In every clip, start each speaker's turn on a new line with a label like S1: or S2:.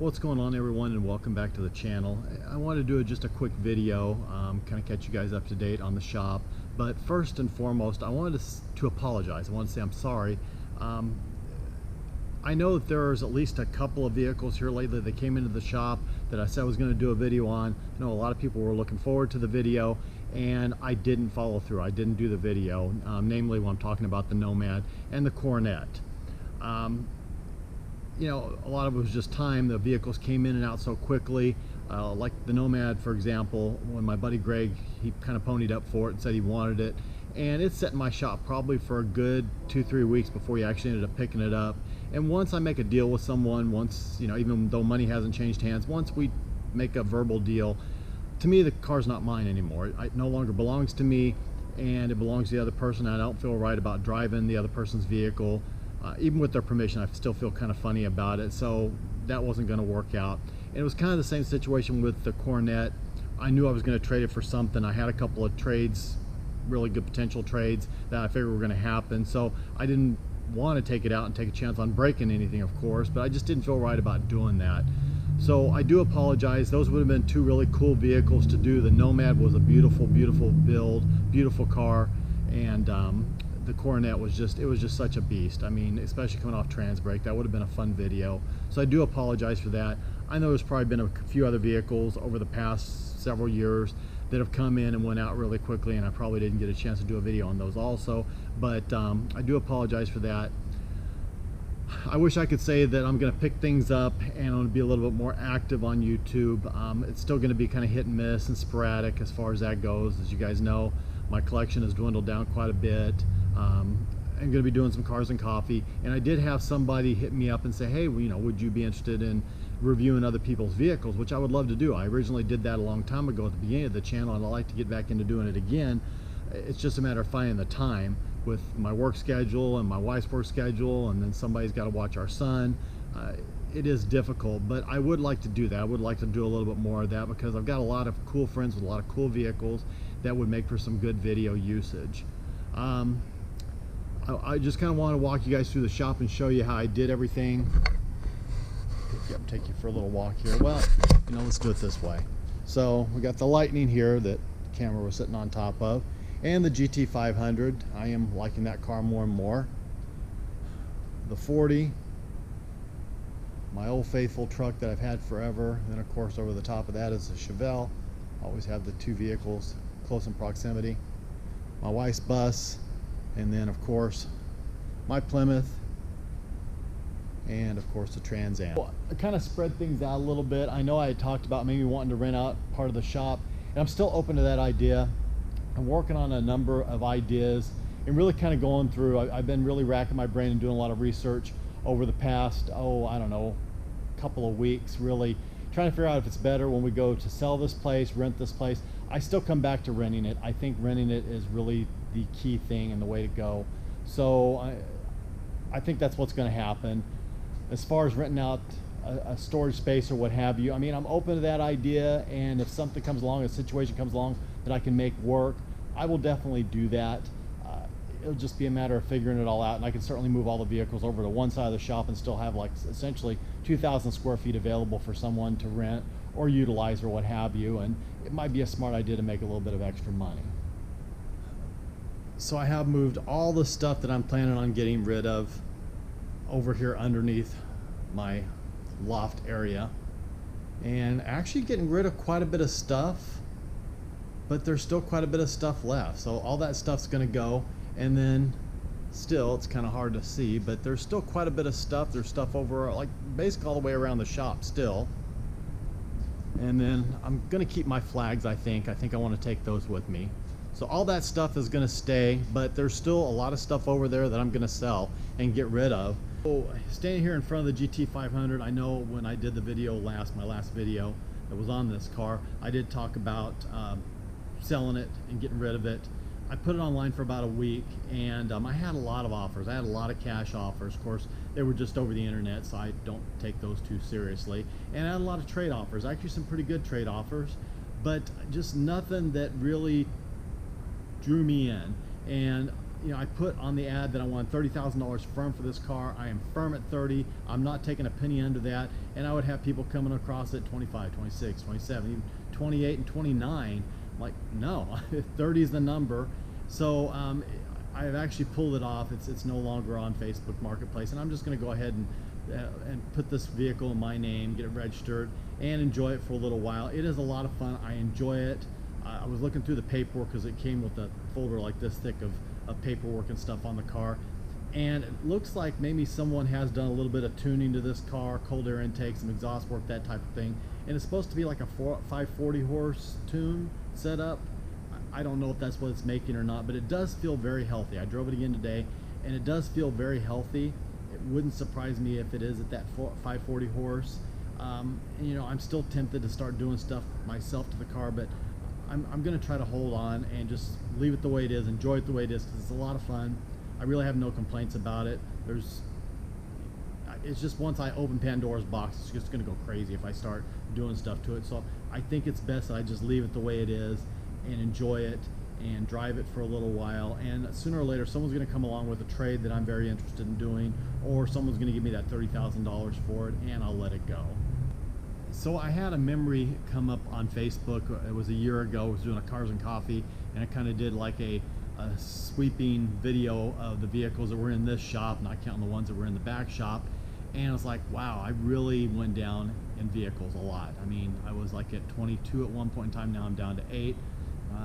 S1: What's going on, everyone, and welcome back to the channel. I want to do just a quick video, kind of catch you guys up to date on the shop. But first and foremost, I wanted to apologize. I want to say I'm sorry. I know that there's at least a couple of vehicles here lately that came into the shop that I said I was going to do a video on. I know a lot of people were looking forward to the video, and I didn't follow through. I didn't do the video, namely when I'm talking about the Nomad and the Coronet. You know, a lot of it was just time. The vehicles came in and out so quickly. Like the Nomad, for example, when my buddy Greg, he kind of ponied up for it and said he wanted it. And it's sat in my shop probably for a good 2-3 weeks before he actually ended up picking it up. And once I make a deal with someone, once, you know, even though money hasn't changed hands, once we make a verbal deal, to me, the car's not mine anymore. It no longer belongs to me, and it belongs to the other person. I don't feel right about driving the other person's vehicle. Even with their permission, I still feel kind of funny about it, so that wasn't going to work out. And it was kind of the same situation with the Coronet. I knew I was going to trade it for something. I had a couple of trades, really good potential trades that I figured were going to happen, so I didn't want to take it out and take a chance on breaking anything, of course, but I just didn't feel right about doing that. So I do apologize. Those would have been two really cool vehicles to do. The Nomad was a beautiful, beautiful build, beautiful car, and the Coronet was just such a beast. I mean, especially coming off trans brake, that would have been a fun video. So I do apologize for that. I know there's probably been a few other vehicles over the past several years that have come in and went out really quickly, and I probably didn't get a chance to do a video on those also, but I do apologize for that. I wish I could say that I'm going to pick things up and I'm going to be a little bit more active on YouTube. It's still going to be kind of hit and miss and sporadic as far as that goes. As you guys know, my collection has dwindled down quite a bit. I'm going to be doing some cars and coffee, and I did have somebody hit me up and say, hey, you know, would you be interested in reviewing other people's vehicles, which I would love to do. I originally did that a long time ago at the beginning of the channel, and I'd like to get back into doing it again. It's just a matter of finding the time with my work schedule and my wife's work schedule, and then somebody's got to watch our son. It is difficult, but I would like to do that. I would like to do a little bit more of that because I've got a lot of cool friends with a lot of cool vehicles that would make for some good video usage. I just kind of want to walk you guys through the shop and show you how I did everything. Take you for a little walk here. Well, you know, let's do it this way. So we got the Lightning here that the camera was sitting on top of, and the GT500. I am liking that car more and more. The 40, my old faithful truck that I've had forever. And then of course over the top of that is a Chevelle. Always have the two vehicles close in proximity. My wife's bus, and then of course my Plymouth, and of course the Trans Am. I kind of spread things out a little bit. I know I had talked about maybe wanting to rent out part of the shop, and I'm still open to that idea. I'm working on a number of ideas and really kind of going through. I've been really racking my brain and doing a lot of research over the past, I don't know, couple of weeks, really trying to figure out if it's better when we go to sell this place, rent this place. I still come back to renting it. I think renting it is really the key thing and the way to go. So I think that's what's going to happen. As far as renting out a storage space or what have you, I mean, I'm open to that idea, and if something comes along, a situation comes along that I can make work, I will definitely do that. It'll just be a matter of figuring it all out, and I can certainly move all the vehicles over to one side of the shop and still have like essentially 2,000 square feet available for someone to rent or utilize or what have you, and it might be a smart idea to make a little bit of extra money. So I have moved all the stuff that I'm planning on getting rid of over here underneath my loft area, and actually getting rid of quite a bit of stuff, but there's still quite a bit of stuff left. So all that stuff's going to go, and then still it's kind of hard to see, but there's still quite a bit of stuff. There's stuff over like basically all the way around the shop still. And then I'm going to keep my flags. I think I want to take those with me. So all that stuff is going to stay, but there's still a lot of stuff over there that I'm going to sell and get rid of. So standing here in front of the GT500, I know when I did the video my last video that was on this car, I did talk about selling it and getting rid of it. I put it online for about a week, and I had a lot of offers. I had a lot of cash offers. Of course, they were just over the internet, so I don't take those too seriously. And I had a lot of trade offers, actually some pretty good trade offers, but just nothing that really drew me in. And you know, I put on the ad that I want $30,000 firm for this car. I am firm at 30. I'm not taking a penny under that. And I would have people coming across at 25, 26, 27, even 28 and 29. I'm like, no, 30 is the number. So I've actually pulled it off. It's no longer on Facebook Marketplace, and I'm just going to go ahead and put this vehicle in my name, get it registered, and enjoy it for a little while. It is a lot of fun. I enjoy it. I was looking through the paperwork because it came with a folder like this thick of paperwork and stuff on the car, and it looks like maybe someone has done a little bit of tuning to this car, cold air intake, some exhaust work, that type of thing, and it's supposed to be like a 540 horse tune setup. I don't know if that's what it's making or not, but it does feel very healthy. I drove it again today, and it does feel very healthy. It wouldn't surprise me if it is at that 540 horse. And, you know, I'm still tempted to start doing stuff myself to the car, but I'm going to try to hold on and just leave it the way it is, enjoy it the way it is, because it's a lot of fun. I really have no complaints about it. It's just once I open Pandora's box, it's just going to go crazy if I start doing stuff to it. So I think it's best that I just leave it the way it is and enjoy it and drive it for a little while. And sooner or later, someone's going to come along with a trade that I'm very interested in doing, or someone's going to give me that $30,000 for it, and I'll let it go. So I had a memory come up on Facebook. It was a year ago. I was doing a Cars and Coffee, and I kind of did like a sweeping video of the vehicles that were in this shop, not counting the ones that were in the back shop. And I was like, wow, I really went down in vehicles a lot. I mean, I was like at 22 at one point in time. Now I'm down to 8.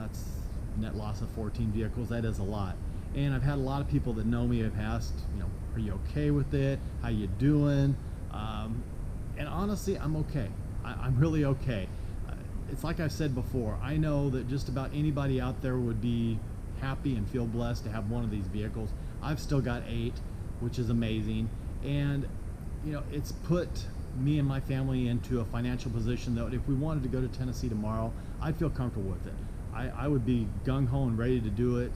S1: That's net loss of 14 vehicles. That is a lot. And I've had a lot of people that know me have asked, you know, are you okay with it? How you doing? And honestly, I'm okay. I'm really okay. It's like I've said before, I know that just about anybody out there would be happy and feel blessed to have one of these vehicles. I've still got 8, which is amazing. And, you know, it's put me and my family into a financial position that if we wanted to go to Tennessee tomorrow, I'd feel comfortable with it. I would be gung-ho and ready to do it.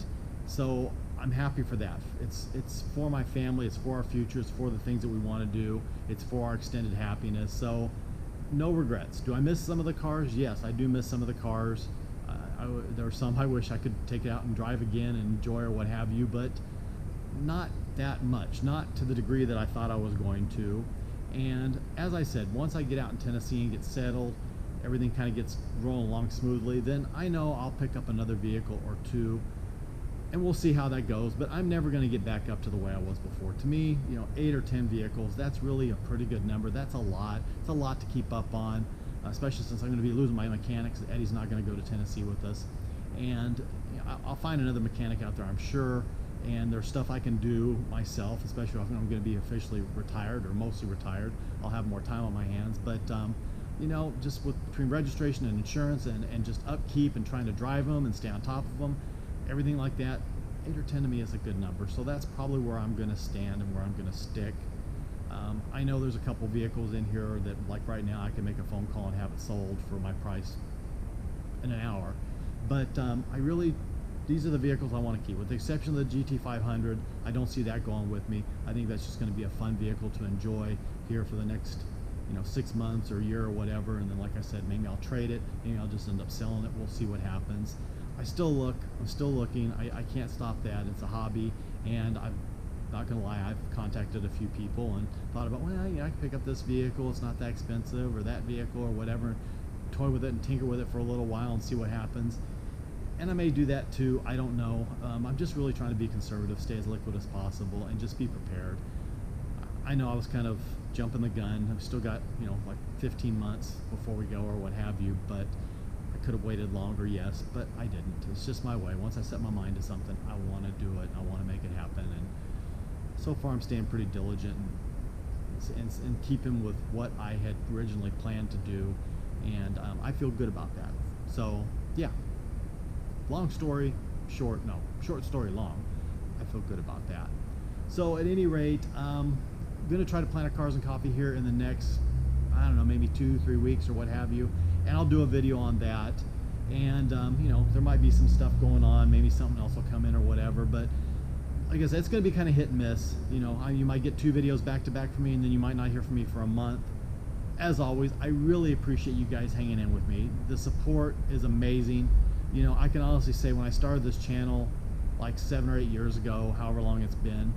S1: So I'm happy for that. It's for my family, it's for our future, it's for the things that we want to do, it's for our extended happiness. So no regrets. Do I miss some of the cars? Yes, I do miss some of the cars. There are some I wish I could take it out and drive again and enjoy or what have you, but not that much, not to the degree that I thought I was going to. And as I said, once I get out in Tennessee and get settled, everything kind of gets rolling along smoothly, then I know I'll pick up another vehicle or two, and we'll see how that goes. But I'm never going to get back up to the way I was before. To me, you know, 8 or 10 vehicles, that's really a pretty good number. That's a lot. It's a lot to keep up on, especially since I'm going to be losing my mechanics. Eddie's not going to go to Tennessee with us, and you know, I'll find another mechanic out there, I'm sure. And there's stuff I can do myself, especially if I'm going to be officially retired or mostly retired. I'll have more time on my hands. But you know, just between registration and insurance and just upkeep and trying to drive them and stay on top of them, everything like that, 8 or 10 to me is a good number. So that's probably where I'm going to stand and where I'm going to stick. I know there's a couple vehicles in here that, like right now, I can make a phone call and have it sold for my price in an hour. But these are the vehicles I want to keep. With the exception of the GT500, I don't see that going with me. I think that's just going to be a fun vehicle to enjoy here for the next, you know, 6 months or a year or whatever. And then, like I said, maybe I'll trade it. Maybe I'll just end up selling it. We'll see what happens. I'm still looking. I can't stop that. It's a hobby, and I'm not gonna lie, I've contacted a few people and thought about, well, yeah, I can pick up this vehicle. It's not that expensive, or that vehicle, or whatever. Toy with it and tinker with it for a little while and see what happens. And I may do that too. I don't know. I'm just really trying to be conservative, stay as liquid as possible, and just be prepared. I know I was kind of jumping the gun. I've still got, you know, like 15 months before we go or what have you, but I could have waited longer, yes, but I didn't. It's just my way. Once I set my mind to something, I want to do it. I want to make it happen. And so far I'm staying pretty diligent and keeping with what I had originally planned to do, and I feel good about that. So yeah, long story short, no, short story long, I feel good about that. So at any rate, I'm going to try to plan a Cars and Coffee here in the next, I don't know, maybe 2-3 weeks or what have you, and I'll do a video on that. And you know, there might be some stuff going on, maybe something else will come in or whatever, but like I said, it's going to be kind of hit and miss. You know, you might get 2 videos back to back from me, and then you might not hear from me for a month. As always, I really appreciate you guys hanging in with me. The support is amazing. You know, I can honestly say when I started this channel, like 7 or 8 years ago, however long it's been,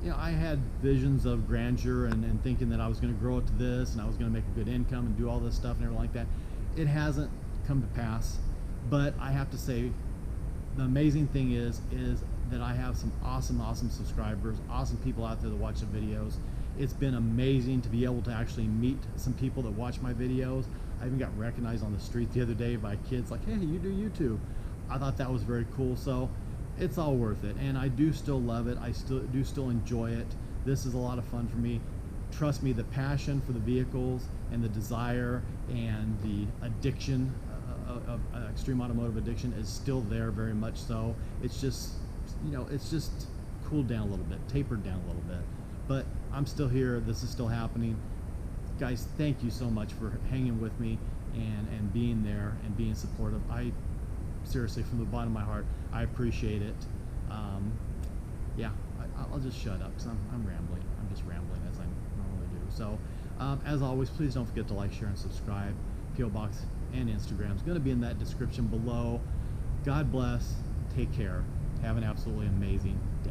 S1: you know, I had visions of grandeur and thinking that I was going to grow it to this and I was going to make a good income and do all this stuff and everything like that. It hasn't come to pass, but I have to say the amazing thing is that I have some awesome subscribers, awesome people out there that watch the videos. It's been amazing to be able to actually meet some people that watch my videos. I even got recognized on the street the other day by kids like, hey, you do YouTube. I thought that was very cool. So it's all worth it, and I do still love it. I still enjoy it. This is a lot of fun for me. Trust me, the passion for the vehicles and the desire and the addiction of extreme automotive addiction is still there, very much so. It's just, you know, it's just cooled down a little bit, tapered down a little bit, but I'm still here. This is still happening. Guys, thank you so much for hanging with me and being there and being supportive. I seriously, from the bottom of my heart, I appreciate it. Yeah, I'll just shut up because I'm rambling. I'm just rambling as I normally do. So as always, please don't forget to like, share, and subscribe. P.O. Box and Instagram is going to be in that description below. God bless. Take care. Have an absolutely amazing day.